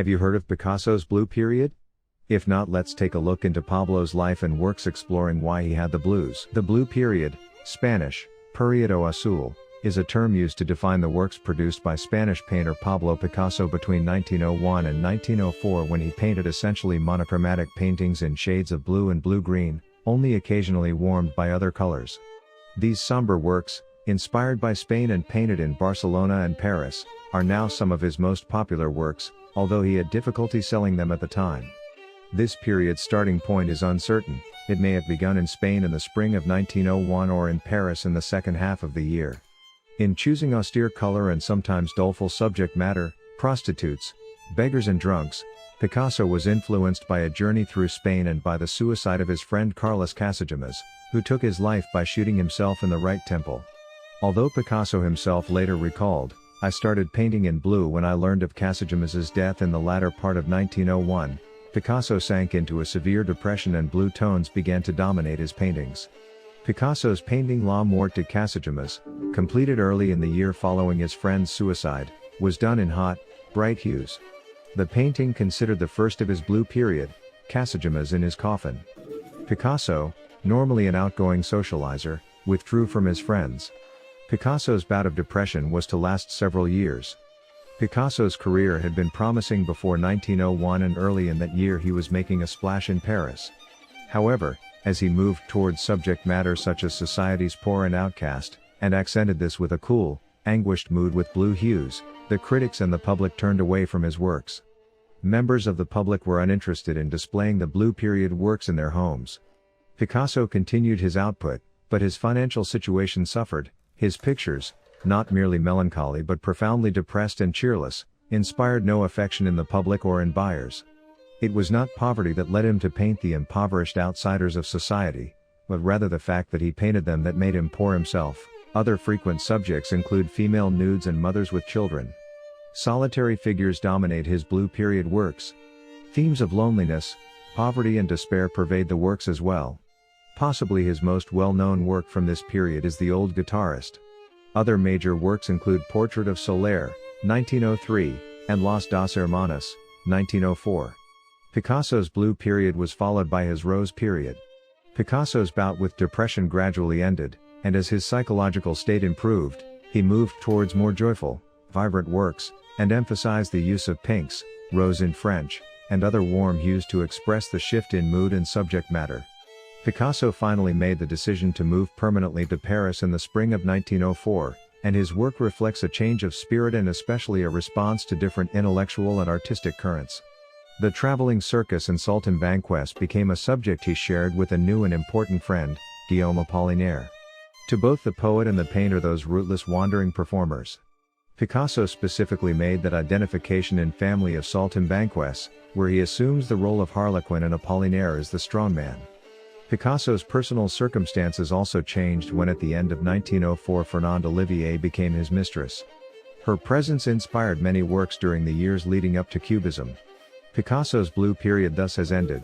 Have you heard of Picasso's blue period? If not, let's take a look into Pablo's life and works exploring why he had the blues. The blue period, Spanish, Periodo Azul, is a term used to define the works produced by Spanish painter Pablo Picasso between 1901 and 1904, when he painted essentially monochromatic paintings in shades of blue and blue-green, only occasionally warmed by other colors. These somber works, inspired by Spain and painted in Barcelona and Paris, are now some of his most popular works, although he had difficulty selling them at the time. This period's starting point is uncertain. It may have begun in Spain in the spring of 1901 or in Paris in the second half of the year. In choosing austere color and sometimes doleful subject matter, prostitutes, beggars and drunks, Picasso was influenced by a journey through Spain and by the suicide of his friend Carlos Casagemas, who took his life by shooting himself in the right temple. Although Picasso himself later recalled, "I started painting in blue when I learned of Casagemas's death in the latter part of 1901, Picasso sank into a severe depression and blue tones began to dominate his paintings." Picasso's painting La Mort de Casagemas, completed early in the year following his friend's suicide, was done in hot, bright hues. The painting, considered the first of his blue period, Casagemas in his coffin. Picasso, normally an outgoing socializer, withdrew from his friends. Picasso's bout of depression was to last several years. Picasso's career had been promising before 1901, and early in that year he was making a splash in Paris. However, as he moved towards subject matter such as society's poor and outcast, and accented this with a cool, anguished mood with blue hues, the critics and the public turned away from his works. Members of the public were uninterested in displaying the blue period works in their homes. Picasso continued his output, but his financial situation suffered. His pictures, not merely melancholy but profoundly depressed and cheerless, inspired no affection in the public or in buyers. It was not poverty that led him to paint the impoverished outsiders of society, but rather the fact that he painted them that made him poor himself. Other frequent subjects include female nudes and mothers with children. Solitary figures dominate his blue period works. Themes of loneliness, poverty and despair pervade the works as well. Possibly his most well-known work from this period is The Old Guitarist. Other major works include Portrait of Soler, 1903, and Los Dos Hermanos, 1904. Picasso's blue period was followed by his rose period. Picasso's bout with depression gradually ended, and as his psychological state improved, he moved towards more joyful, vibrant works, and emphasized the use of pinks, rose in French, and other warm hues to express the shift in mood and subject matter. Picasso finally made the decision to move permanently to Paris in the spring of 1904, and his work reflects a change of spirit and especially a response to different intellectual and artistic currents. The traveling circus and saltimbanquis became a subject he shared with a new and important friend, Guillaume Apollinaire. To both the poet and the painter, those rootless wandering performers. Picasso specifically made that identification in Family of Saltimbanquis, where he assumes the role of Harlequin and Apollinaire is the strongman. Picasso's personal circumstances also changed when at the end of 1904 Fernande Olivier became his mistress. Her presence inspired many works during the years leading up to Cubism. Picasso's blue period thus has ended.